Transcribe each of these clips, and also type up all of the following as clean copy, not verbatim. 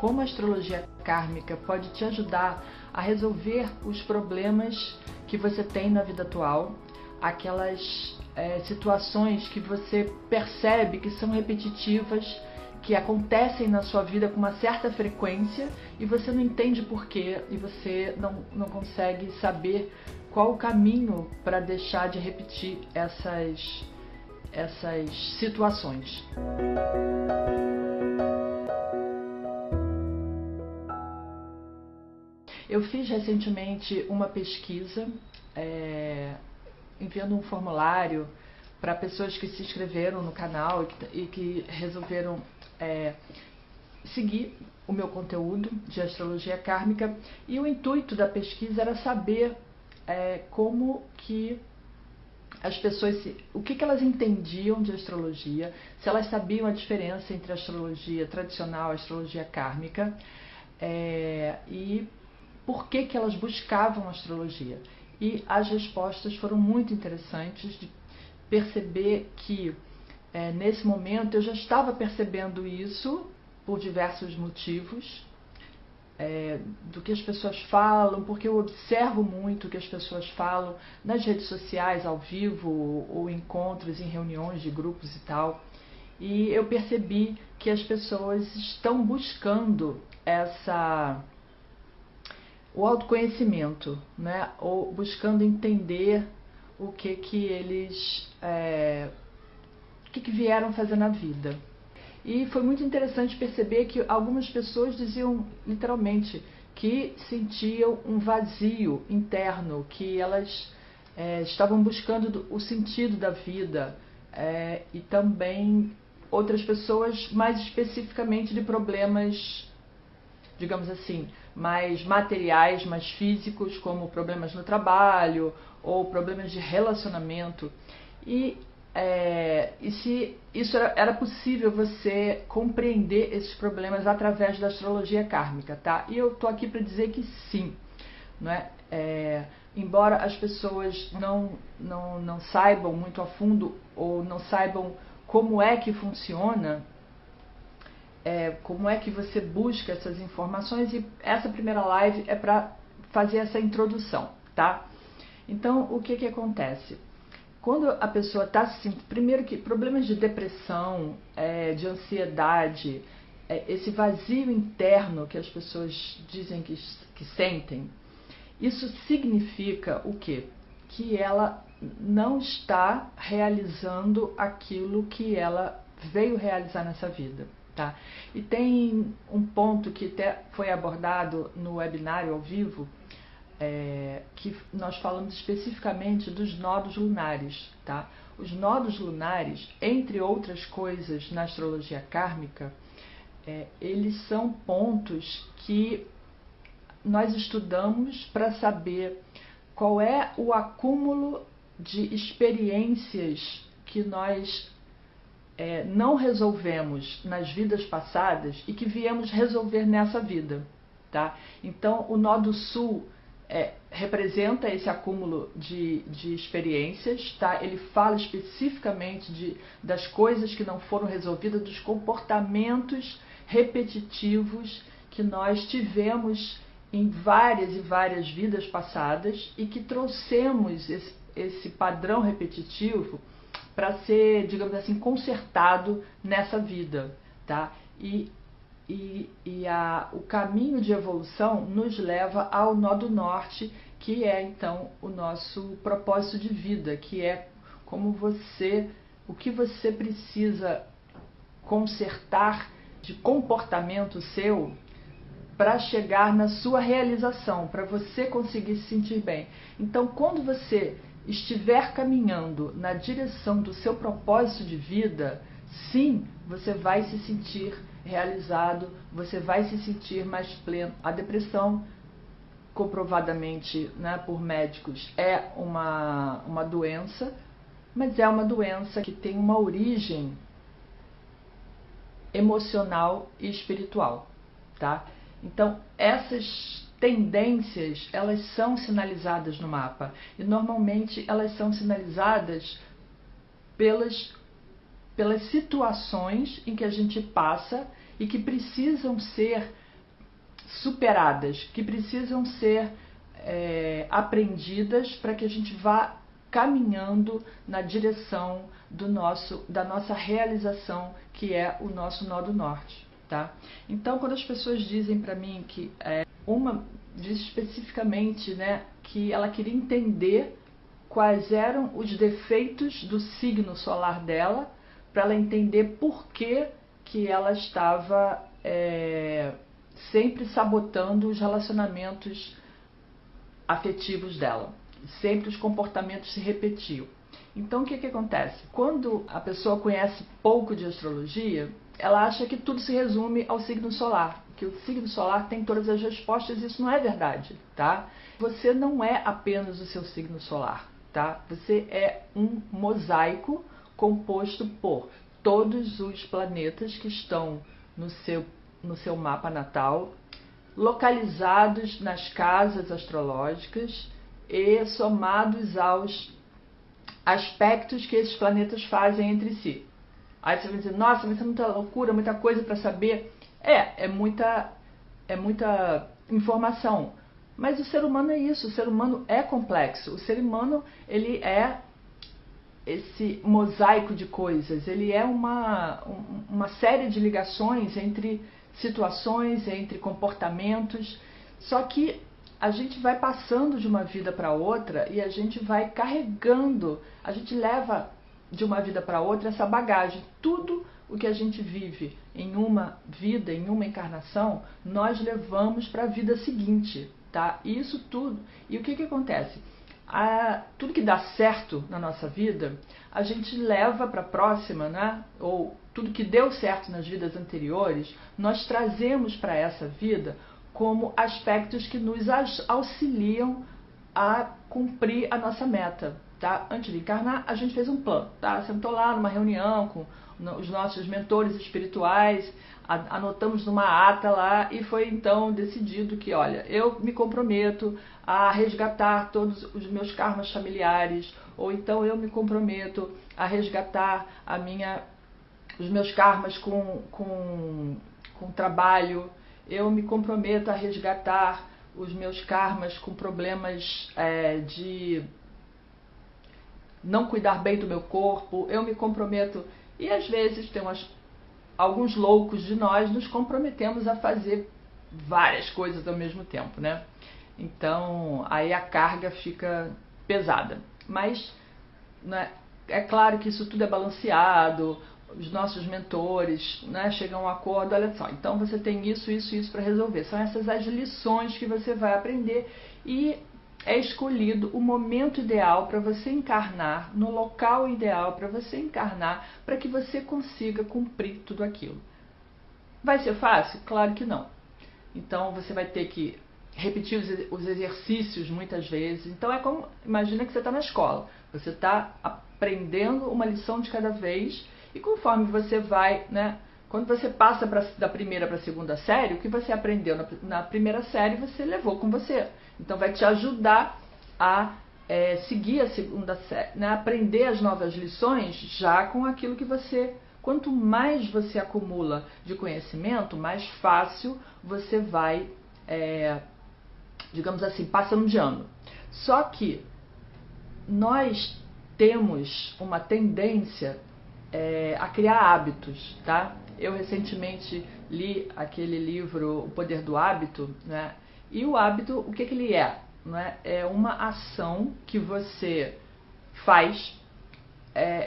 Como a astrologia kármica pode te ajudar a resolver os problemas que você tem na vida atual, aquelas situações que você percebe que são repetitivas, que acontecem na sua vida com uma certa frequência e você não entende porquê e você não consegue saber qual o caminho para deixar de repetir essas situações. Eu fiz recentemente uma pesquisa enviando um formulário para pessoas que se inscreveram no canal e que resolveram seguir o meu conteúdo de astrologia kármica, e o intuito da pesquisa era saber como que as pessoas, o que elas entendiam de astrologia, se elas sabiam a diferença entre a astrologia tradicional e a astrologia kármica, e por que elas buscavam a astrologia. E as respostas foram muito interessantes de perceber que nesse momento eu já estava percebendo isso por diversos motivos, do que as pessoas falam, porque eu observo muito o que as pessoas falam nas redes sociais, ao vivo, ou encontros em reuniões de grupos e tal. E eu percebi que as pessoas estão buscando o autoconhecimento, né? Ou buscando entender o que eles vieram fazer na vida. E foi muito interessante perceber que algumas pessoas diziam literalmente que sentiam um vazio interno, que elas estavam buscando o sentido da vida, e também outras pessoas mais especificamente de problemas, digamos assim, mais materiais, mais físicos, como problemas no trabalho ou problemas de relacionamento. E se isso era possível você compreender esses problemas através da astrologia kármica, tá? E eu tô aqui para dizer que sim, não é? Embora as pessoas não saibam muito a fundo ou não saibam como é que funciona, como é que você busca essas informações, e essa primeira live é para fazer essa introdução, tá? Então, o que acontece? Quando a pessoa está se sentindo, primeiro que problemas de depressão, de ansiedade, esse vazio interno que as pessoas dizem que sentem, isso significa o quê? Que ela não está realizando aquilo que ela veio realizar nessa vida, tá? E tem um ponto que até foi abordado no webinário ao vivo, que nós falamos especificamente dos nodos lunares, tá? Os nodos lunares, entre outras coisas na astrologia kármica, eles são pontos que nós estudamos para saber qual é o acúmulo de experiências que nós não resolvemos nas vidas passadas e que viemos resolver nessa vida, tá? Então, o nó do sul representa esse acúmulo de experiências, tá? Ele fala especificamente das coisas que não foram resolvidas, dos comportamentos repetitivos que nós tivemos em várias e várias vidas passadas e que trouxemos esse padrão repetitivo para ser, digamos assim, consertado nessa vida, tá? O caminho de evolução nos leva ao nó do norte, que é então o nosso propósito de vida, que é o que você precisa consertar de comportamento seu para chegar na sua realização, para você conseguir se sentir bem. Então, quando você estiver caminhando na direção do seu propósito de vida, sim, você vai se sentir realizado, você vai se sentir mais pleno. A depressão, comprovadamente, né, por médicos, é uma doença, mas é uma doença que tem uma origem emocional e espiritual, tá? Então, essas tendências, elas são sinalizadas no mapa, e normalmente elas são sinalizadas pelas situações em que a gente passa e que precisam ser superadas, que precisam ser aprendidas para que a gente vá caminhando na direção da nossa realização, que é o nosso nó do norte, tá? Então, quando as pessoas dizem para mim que uma diz especificamente, né, que ela queria entender quais eram os defeitos do signo solar dela, para ela entender por que ela estava sempre sabotando os relacionamentos afetivos dela. Sempre os comportamentos se repetiam. Então, o que acontece? Quando a pessoa conhece pouco de astrologia, ela acha que tudo se resume ao signo solar, que o signo solar tem todas as respostas, e isso não é verdade, tá? Você não é apenas o seu signo solar, tá? Você é um mosaico composto por todos os planetas que estão no seu mapa natal, localizados nas casas astrológicas e somados aos aspectos que esses planetas fazem entre si. Aí você vai dizer, nossa, mas isso é muita loucura, muita coisa para saber. É muita informação. Mas o ser humano é isso, o ser humano é complexo. O ser humano, ele é esse mosaico de coisas, ele é uma série de ligações entre situações, entre comportamentos, só que a gente vai passando de uma vida para outra e a gente vai carregando, a gente leva de uma vida para outra essa bagagem. Tudo o que a gente vive em uma vida, em uma encarnação, nós levamos para a vida seguinte, tá? Isso tudo. E o que acontece? Tudo que dá certo na nossa vida, a gente leva para a próxima, né? Ou tudo que deu certo nas vidas anteriores, nós trazemos para essa vida como aspectos que nos auxiliam a cumprir a nossa meta, tá? Antes de encarnar, a gente fez um plano, tá? Sentou lá numa reunião com os nossos mentores espirituais, anotamos numa ata lá e foi então decidido que, olha, eu me comprometo a resgatar todos os meus karmas familiares, ou então eu me comprometo a resgatar os meus karmas com trabalho, eu me comprometo a resgatar os meus karmas com problemas de não cuidar bem do meu corpo, eu me comprometo. E às vezes tem alguns loucos de nós nos comprometemos a fazer várias coisas ao mesmo tempo, né? Então aí a carga fica pesada. Mas, né, é claro que isso tudo é balanceado, os nossos mentores, né, chegam a um acordo, olha só, então você tem isso, isso, isso para resolver. São essas as lições que você vai aprender e é escolhido o momento ideal para você encarnar, no local ideal para você encarnar, para que você consiga cumprir tudo aquilo. Vai ser fácil? Claro que não. Então você vai ter que repetir os exercícios muitas vezes. Então é como, imagina que você está na escola, você está aprendendo uma lição de cada vez e conforme você vai, né, quando você passa da primeira para a segunda série, o que você aprendeu na primeira série você levou com você. Então vai te ajudar a seguir a segunda série, né, aprender as novas lições já com aquilo que você... Quanto mais você acumula de conhecimento, mais fácil você vai, digamos assim, passando de ano. Só que nós temos uma tendência a criar hábitos, tá? Eu recentemente li aquele livro O Poder do Hábito, né? E o hábito, o que ele é? Né? É uma ação que você faz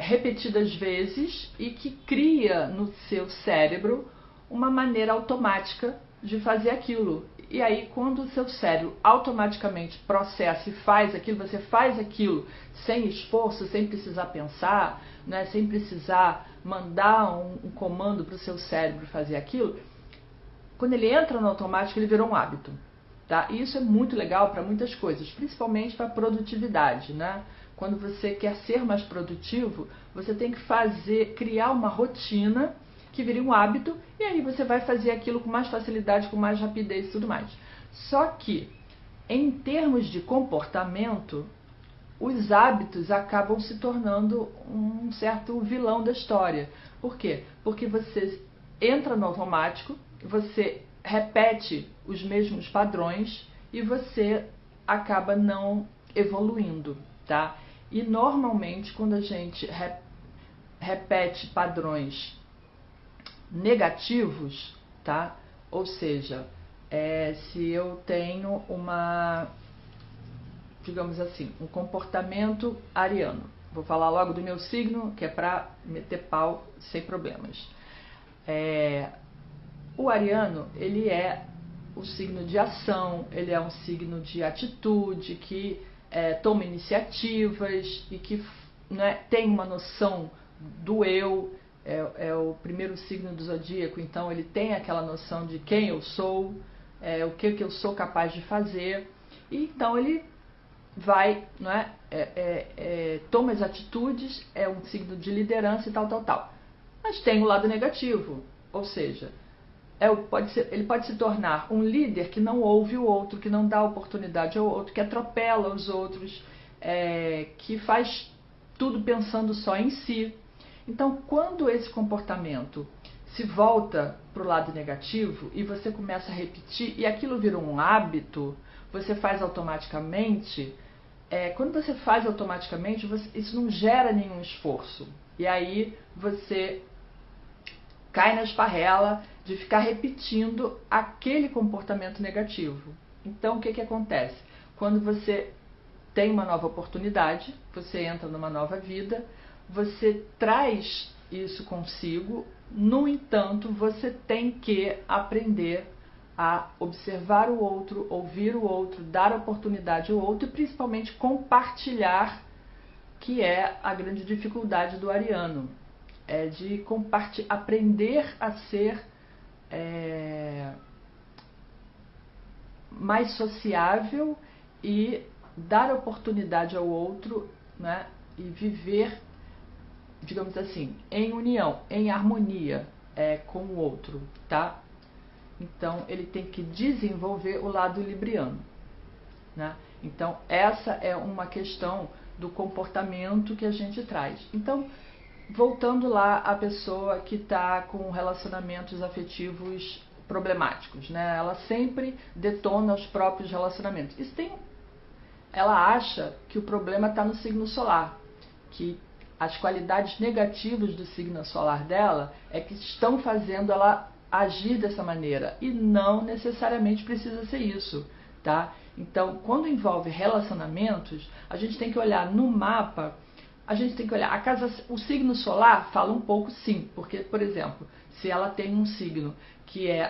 repetidas vezes e que cria no seu cérebro uma maneira automática de fazer aquilo. E aí, quando o seu cérebro automaticamente processa e faz aquilo, você faz aquilo sem esforço, sem precisar pensar, né, sem precisar mandar um comando para o seu cérebro fazer aquilo, quando ele entra no automático, ele virou um hábito. Tá? E isso é muito legal para muitas coisas, principalmente para a produtividade, né? Quando você quer ser mais produtivo, você tem que criar uma rotina que vire um hábito, e aí você vai fazer aquilo com mais facilidade, com mais rapidez e tudo mais. Só que, em termos de comportamento, os hábitos acabam se tornando um certo vilão da história. Por quê? Porque você entra no automático, você repete os mesmos padrões e você acaba não evoluindo, tá? E normalmente quando a gente repete padrões negativos, tá? Ou seja, se eu tenho digamos assim, um comportamento ariano. Vou falar logo do meu signo, que é para meter pau sem problemas. O ariano, ele é o signo de ação, ele é um signo de atitude, que toma iniciativas e que, né, tem uma noção do eu. É o primeiro signo do zodíaco, então ele tem aquela noção de quem eu sou, o que eu sou capaz de fazer, e então ele vai, não toma as atitudes, é um signo de liderança e tal. Mas tem o lado negativo, ou seja, ele pode se tornar um líder que não ouve o outro, que não dá oportunidade ao outro, que atropela os outros, que faz tudo pensando só em si. Então, quando esse comportamento se volta para o lado negativo e você começa a repetir e aquilo vira um hábito, você faz automaticamente. Quando você faz automaticamente, isso não gera nenhum esforço. E aí você cai na esparrela de ficar repetindo aquele comportamento negativo. Então, o que acontece? Quando você tem uma nova oportunidade, você entra numa nova vida, você traz isso consigo, no entanto, você tem que aprender a observar o outro, ouvir o outro, dar oportunidade ao outro e principalmente compartilhar, que é a grande dificuldade do ariano. É de aprender a ser mais sociável e dar oportunidade ao outro, né, e viver, digamos assim, em união, em harmonia com o outro, tá? Então ele tem que desenvolver o lado libriano, né? Então essa é uma questão do comportamento que a gente traz. Então, voltando lá à pessoa que está com relacionamentos afetivos problemáticos, né? Ela sempre detona os próprios relacionamentos. Ela acha que o problema está no signo solar, que as qualidades negativas do signo solar dela é que estão fazendo ela agir dessa maneira, e não necessariamente precisa ser isso, tá? Então, quando envolve relacionamentos, a gente tem que olhar no mapa, a gente tem que olhar o signo solar fala um pouco, sim, porque, por exemplo, se ela tem um signo que é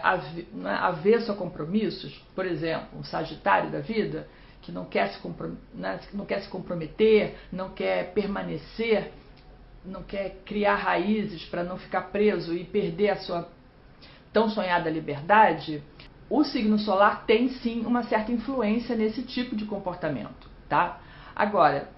avesso a compromissos, por exemplo, um Sagitário da vida, que não quer se comprometer, não quer permanecer, não quer criar raízes para não ficar preso e perder a sua tão sonhada liberdade, o signo solar tem sim uma certa influência nesse tipo de comportamento, tá? Agora,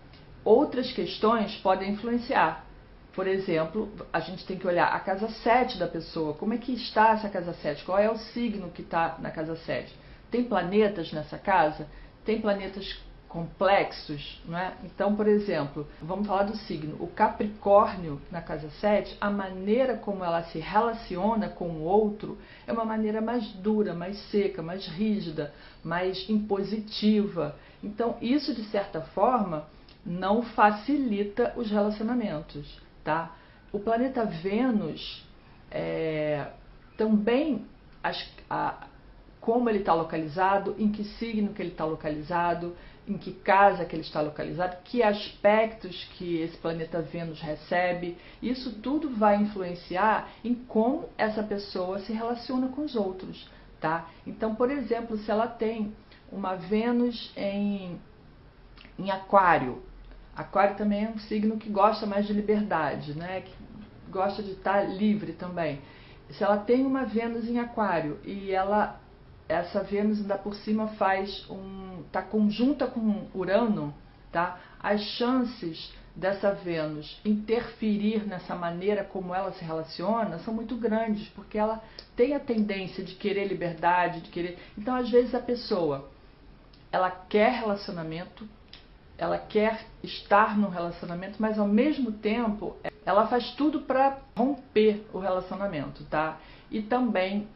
outras questões podem influenciar. Por exemplo, a gente tem que olhar a casa 7 da pessoa, como é que está essa casa 7, qual é o signo que está na casa 7? Tem planetas nessa casa? Tem planetas complexos, não é? Então, por exemplo, vamos falar do signo. O Capricórnio na casa 7, a maneira como ela se relaciona com o outro é uma maneira mais dura, mais seca, mais rígida, mais impositiva. Então, isso, de certa forma, não facilita os relacionamentos, tá? O planeta Vênus também como ele está localizado, em que signo que ele está localizado, em que casa que ele está localizado, que aspectos que esse planeta Vênus recebe, isso tudo vai influenciar em como essa pessoa se relaciona com os outros, tá? Então, por exemplo, se ela tem uma Vênus em Aquário, Aquário também é um signo que gosta mais de liberdade, né? Que gosta de estar livre também. Se ela tem uma Vênus em Aquário e essa Vênus ainda por cima está conjunta com Urano, tá? As chances dessa Vênus interferir nessa maneira como ela se relaciona são muito grandes, porque ela tem a tendência de querer liberdade, Então, às vezes, a pessoa, ela quer relacionamento, ela quer estar no relacionamento, mas ao mesmo tempo ela faz tudo para romper o relacionamento, tá? E também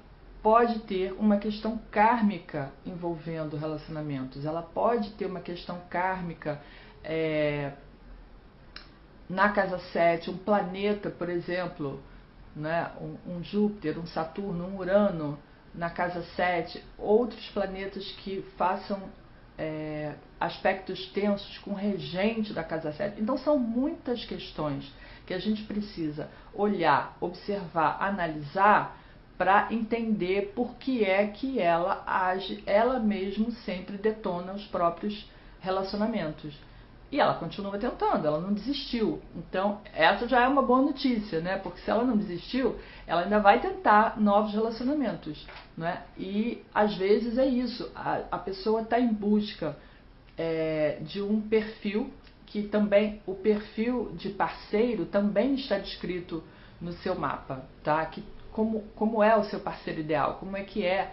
pode ter uma questão kármica envolvendo relacionamentos. Ela pode ter uma questão kármica na casa 7, um planeta, por exemplo, né, um Júpiter, um Saturno, um Urano na casa 7, outros planetas que façam aspectos tensos com o regente da casa 7. Então são muitas questões que a gente precisa olhar, observar, analisar para entender por que é que ela age, ela mesma sempre detona os próprios relacionamentos. E ela continua tentando, ela não desistiu. Então, essa já é uma boa notícia, né? Porque se ela não desistiu, ela ainda vai tentar novos relacionamentos, né? E, às vezes, é isso. A pessoa está em busca de um perfil, que também, o perfil de parceiro também está descrito no seu mapa, tá? Que, como é o seu parceiro ideal, como é que é.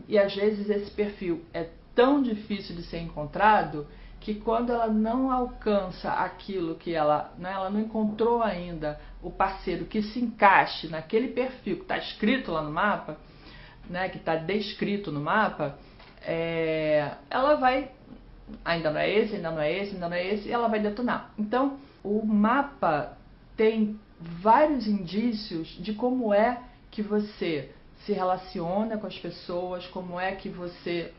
E, às vezes, esse perfil é tão difícil de ser encontrado que quando ela não alcança aquilo que ela não encontrou ainda o parceiro que se encaixe naquele perfil que está escrito lá no mapa, né, que está descrito no mapa, ela vai, ainda não é esse, ainda não é esse, ainda não é esse, e ela vai detonar. Então, o mapa tem vários indícios de como é que você se relaciona com as pessoas, como é que você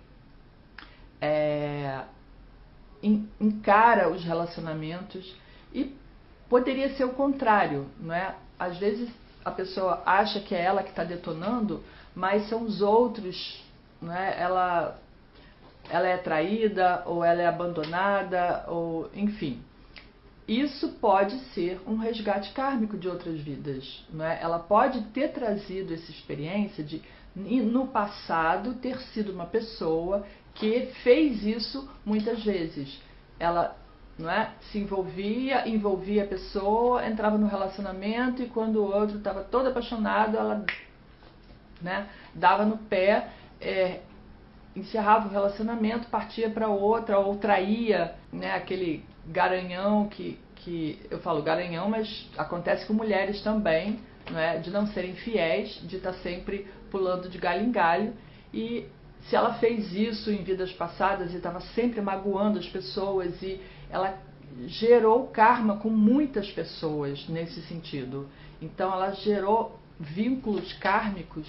encara os relacionamentos, e poderia ser o contrário, não é? Às vezes a pessoa acha que é ela que está detonando, mas são os outros, não é? Ela é traída, ou ela é abandonada, ou enfim. Isso pode ser um resgate kármico de outras vidas, não é? Ela pode ter trazido essa experiência de, no passado, ter sido uma pessoa que fez isso muitas vezes. Ela, não é, se envolvia a pessoa, entrava no relacionamento, e quando o outro estava todo apaixonado, ela, né, dava no pé, encerrava o relacionamento, partia para outra, ou traía, né, aquele garanhão que eu falo garanhão, mas acontece com mulheres também, não é, de não serem fiéis, de estar sempre pulando de galho em galho. E se ela fez isso em vidas passadas e estava sempre magoando as pessoas, e ela gerou karma com muitas pessoas nesse sentido. Então ela gerou vínculos kármicos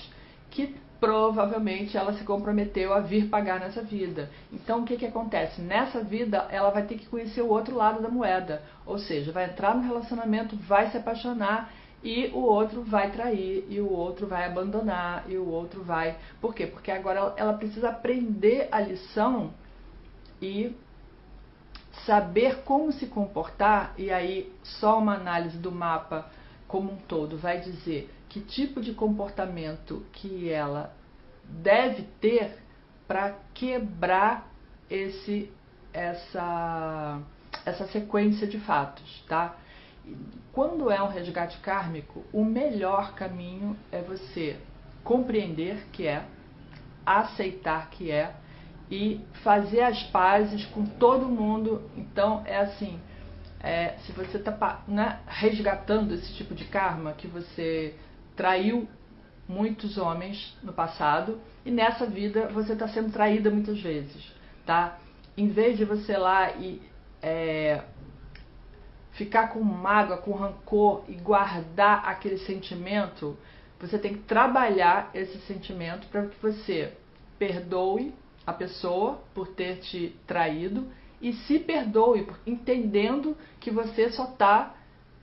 que provavelmente ela se comprometeu a vir pagar nessa vida. Então o que acontece? Nessa vida ela vai ter que conhecer o outro lado da moeda, ou seja, vai entrar no relacionamento, vai se apaixonar, e o outro vai trair, e o outro vai abandonar, e o outro vai... Por quê? Porque agora ela precisa aprender a lição e saber como se comportar, e aí só uma análise do mapa como um todo vai dizer que tipo de comportamento que ela deve ter para quebrar essa sequência de fatos, tá? Quando é um resgate kármico, o melhor caminho é você compreender que é, aceitar que é, e fazer as pazes com todo mundo. Então é assim, se você está, né, resgatando esse tipo de karma, que você traiu muitos homens no passado, e nessa vida você está sendo traída muitas vezes, tá? Em vez de você ir lá e ficar com mágoa, com rancor, e guardar aquele sentimento, você tem que trabalhar esse sentimento para que você perdoe a pessoa por ter te traído, e se perdoe, entendendo que você só está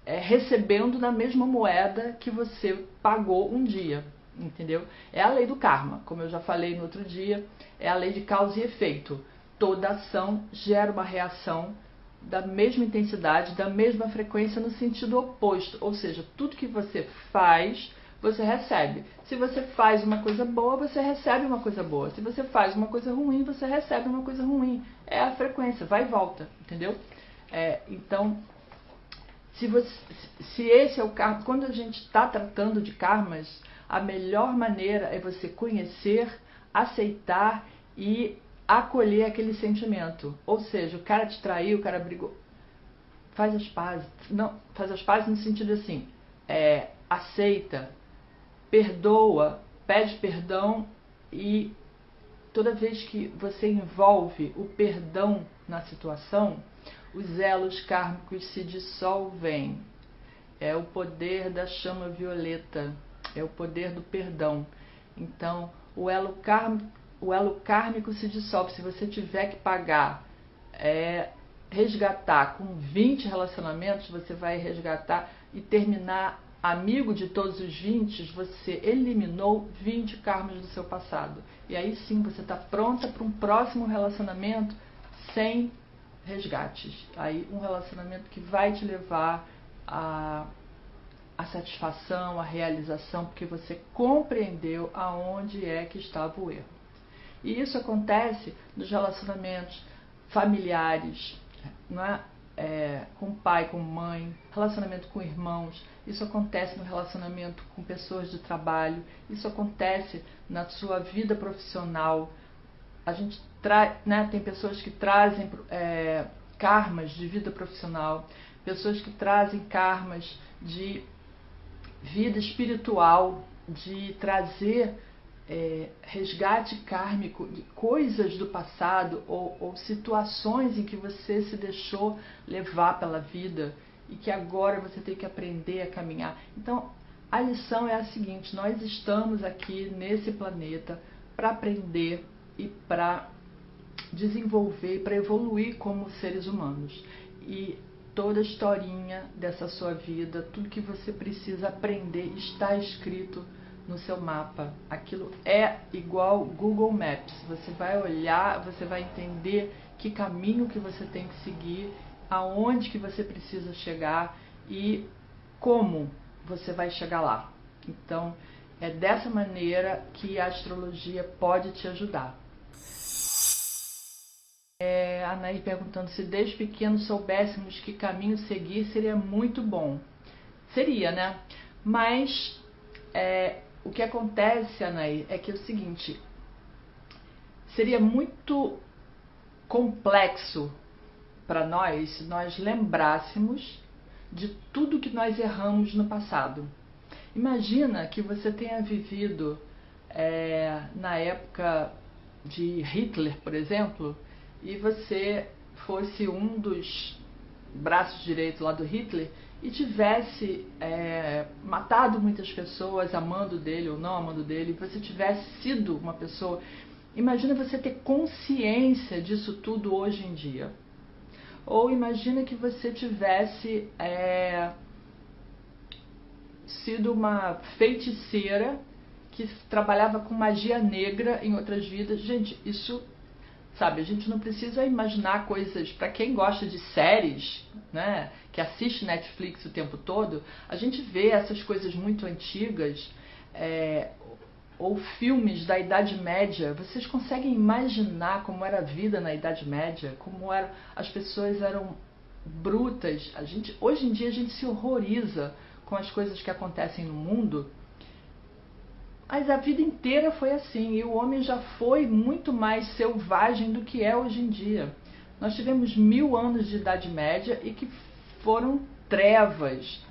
recebendo na mesma moeda que você pagou um dia, entendeu? É a lei do karma, como eu já falei no outro dia, é a lei de causa e efeito. Toda ação gera uma reação da mesma intensidade, da mesma frequência, no sentido oposto, ou seja, tudo que você faz, você recebe. Se você faz uma coisa boa, você recebe uma coisa boa. Se você faz uma coisa ruim, você recebe uma coisa ruim. É a frequência, vai e volta, entendeu? Então, se esse é o karma, quando a gente está tratando de karmas, a melhor maneira é você conhecer, aceitar e acolher aquele sentimento. Ou seja, o cara te traiu, o cara brigou, faz as pazes. Não, faz as pazes no sentido assim, aceita, perdoa, pede perdão e toda vez que você envolve o perdão na situação, os elos kármicos se dissolvem. É o poder da chama violeta, é o poder do perdão. Então, o elo kármico se dissolve. Se você tiver que pagar, resgatar com 20 relacionamentos, você vai resgatar e terminar amigo de todos os 20, você eliminou 20 karmas do seu passado. E aí sim você está pronta para um próximo relacionamento sem resgates. Aí um relacionamento que vai te levar a satisfação, a realização, porque você compreendeu aonde é que estava o erro. E isso acontece nos relacionamentos familiares, não é? Com pai, com mãe, relacionamento com irmãos, isso acontece no relacionamento com pessoas de trabalho, isso acontece na sua vida profissional. A gente tem pessoas que trazem karmas de vida profissional, pessoas que trazem karmas de vida espiritual, de trazer resgate kármico de coisas do passado ou situações em que você se deixou levar pela vida e que agora você tem que aprender a caminhar. Então, a lição é a seguinte: nós estamos aqui nesse planeta para aprender e para desenvolver, para evoluir como seres humanos. E toda a historinha dessa sua vida, tudo que você precisa aprender está escrito no seu mapa. Aquilo é igual Google Maps. Você vai olhar, você vai entender que caminho que você tem que seguir, aonde que você precisa chegar e como você vai chegar lá. Então, é dessa maneira que a astrologia pode te ajudar. A Anaí perguntando: se desde pequeno soubéssemos que caminho seguir, seria muito bom. Seria, né? Mas o que acontece, Anaí, é que é o seguinte: seria muito complexo para nós se nós lembrássemos de tudo que nós erramos no passado. Imagina que você tenha vivido na época de Hitler, por exemplo, e você fosse um dos braços direitos lá do Hitler e tivesse matado muitas pessoas, amando dele ou não amando dele, e você tivesse sido uma pessoa. Imagina você ter consciência disso tudo hoje em dia. Ou imagina que você tivesse sido uma feiticeira que trabalhava com magia negra em outras vidas. Gente, isso, sabe, a gente não precisa imaginar coisas. Para quem gosta de séries, né, que assiste Netflix o tempo todo, a gente vê essas coisas muito antigas, ou filmes da Idade Média. Vocês conseguem imaginar como era a vida na Idade Média? Como as pessoas eram brutas? Hoje em dia a gente se horroriza com as coisas que acontecem no mundo, mas a vida inteira foi assim, e o homem já foi muito mais selvagem do que é hoje em dia. Nós tivemos 1000 anos de Idade Média e que foram trevas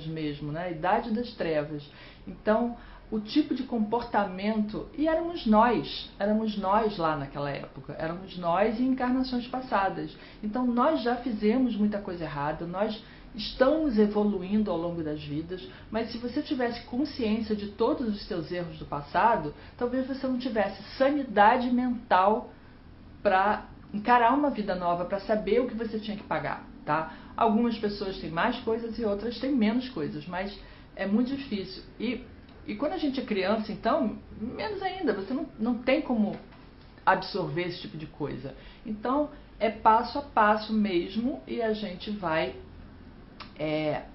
mesmo, né? A Idade das Trevas. Então, o tipo de comportamento, e éramos nós lá naquela época, éramos nós em encarnações passadas. Então nós já fizemos muita coisa errada, nós estamos evoluindo ao longo das vidas, mas se você tivesse consciência de todos os seus erros do passado, talvez você não tivesse sanidade mental para encarar uma vida nova, para saber o que você tinha que pagar, tá? Algumas pessoas têm mais coisas e outras têm menos coisas, mas é muito difícil. E quando a gente é criança, então, menos ainda, você não tem como absorver esse tipo de coisa. Então, é passo a passo mesmo, e a gente vai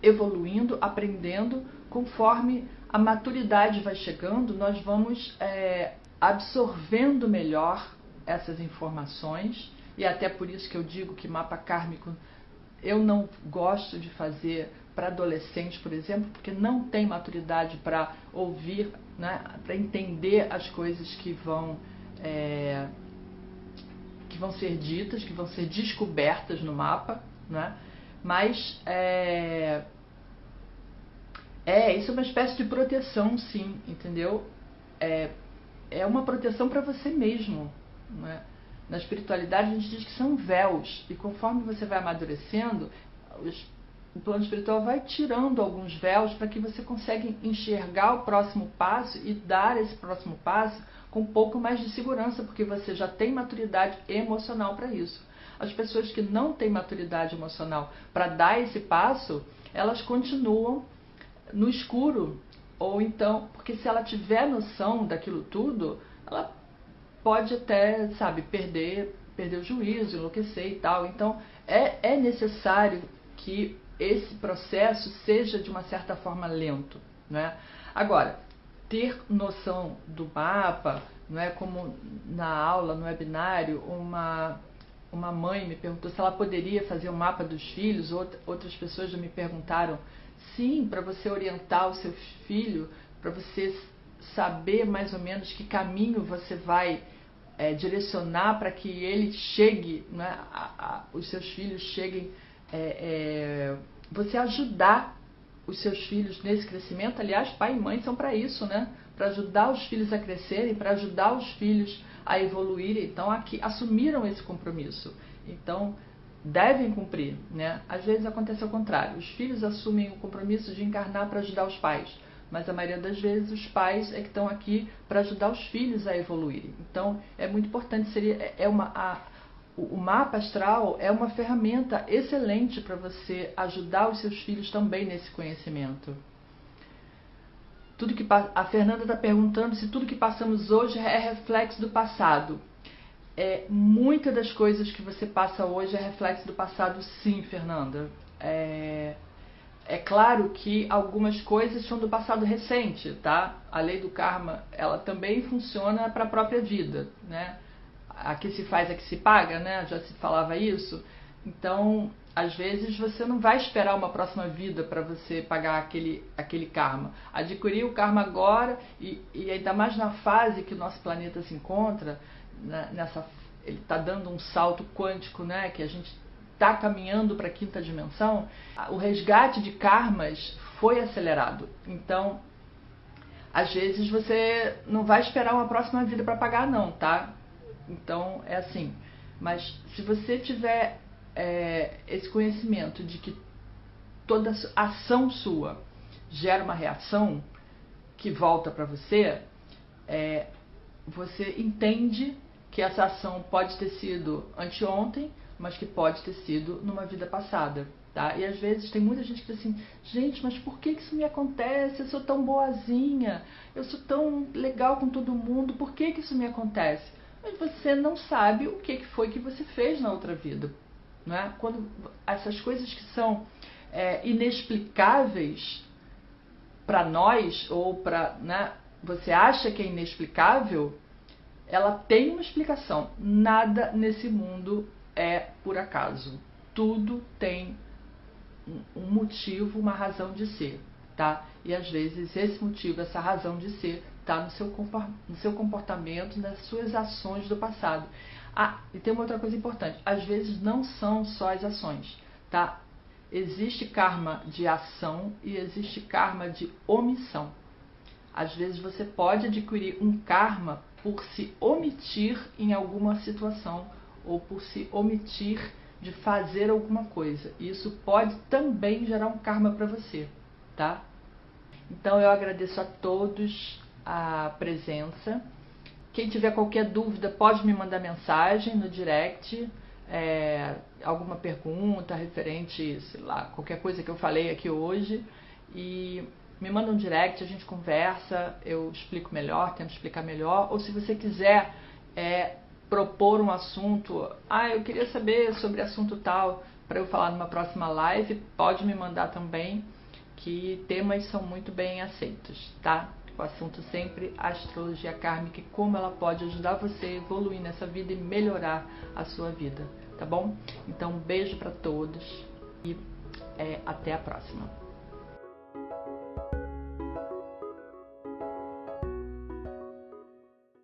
evoluindo, aprendendo. Conforme a maturidade vai chegando, nós vamos absorvendo melhor essas informações, e até por isso que eu digo que mapa kármico eu não gosto de fazer para adolescentes, por exemplo, porque não tem maturidade para ouvir, né, para entender as coisas que vão ser ditas, que vão ser descobertas no mapa, né? Mas isso é uma espécie de proteção, sim, entendeu? é uma proteção para você mesmo, né? Na espiritualidade a gente diz que são véus, e conforme você vai amadurecendo, o plano espiritual vai tirando alguns véus para que você consiga enxergar o próximo passo e dar esse próximo passo com um pouco mais de segurança, porque você já tem maturidade emocional para isso. As pessoas que não têm maturidade emocional para dar esse passo, elas continuam no escuro, ou então, porque se ela tiver noção daquilo tudo, ela pode até, perder o juízo, enlouquecer e tal. Então, é necessário que esse processo seja, de uma certa forma, lento, né? Agora, ter noção do mapa, não é como na aula, no webinário, uma mãe me perguntou se ela poderia fazer o mapa dos filhos, outras pessoas já me perguntaram, sim, para você orientar o seu filho, para você saber mais ou menos que caminho você vai direcionar para que ele chegue, né, os seus filhos cheguem, você ajudar os seus filhos nesse crescimento. Aliás, pai e mãe são para isso, né? Para ajudar os filhos a crescerem, para ajudar os filhos a evoluírem. Então, aqui assumiram esse compromisso. Então, devem cumprir, né? Às vezes acontece ao contrário. Os filhos assumem o compromisso de encarnar para ajudar os pais. Mas a maioria das vezes os pais é que estão aqui para ajudar os filhos a evoluírem. Então, é muito importante. O mapa astral é uma ferramenta excelente para você ajudar os seus filhos também nesse conhecimento. A Fernanda está perguntando se tudo que passamos hoje é reflexo do passado. Muitas das coisas que você passa hoje é reflexo do passado, sim, Fernanda. É claro que algumas coisas são do passado recente, tá? A lei do karma, ela também funciona para a própria vida, né? A que se faz, a que se paga, né? Já se falava isso. Então, às vezes, você não vai esperar uma próxima vida para você pagar aquele karma. Adquirir o karma agora, e ainda mais na fase que o nosso planeta se encontra, ele está dando um salto quântico, né? Que a gente está caminhando para a quinta dimensão. O resgate de karmas foi acelerado. Então, às vezes, você não vai esperar uma próxima vida para pagar, não, tá? Então, é assim. Mas se você tiver esse conhecimento de que toda ação sua gera uma reação que volta para você, você entende que essa ação pode ter sido anteontem, mas que pode ter sido numa vida passada, tá? E às vezes tem muita gente que diz assim, gente, mas por que isso me acontece? Eu sou tão boazinha, eu sou tão legal com todo mundo, por que isso me acontece? Mas você não sabe o que foi que você fez na outra vida, né? Quando essas coisas que são inexplicáveis para nós, ou para, né, você acha que é inexplicável, ela tem uma explicação. Nada nesse mundo é por acaso. Tudo tem um motivo, uma razão de ser, tá? E às vezes esse motivo, essa razão de ser, está no seu comportamento, nas suas ações do passado. E tem uma outra coisa importante. Às vezes não são só as ações, tá? Existe karma de ação e existe karma de omissão. Às vezes você pode adquirir um karma por se omitir em alguma situação ou por se omitir de fazer alguma coisa. E isso pode também gerar um karma para você, tá? Então eu agradeço a todos a presença. Quem tiver qualquer dúvida pode me mandar mensagem no direct, alguma pergunta referente, sei lá, qualquer coisa que eu falei aqui hoje, e me manda um direct, a gente conversa, eu explico melhor, tento explicar melhor. Ou se você quiser propor um assunto, eu queria saber sobre assunto tal, para eu falar numa próxima live, pode me mandar também, que temas são muito bem aceitos, tá? O assunto sempre astrologia kármica e como ela pode ajudar você a evoluir nessa vida e melhorar a sua vida, tá bom? Então, um beijo para todos e até a próxima.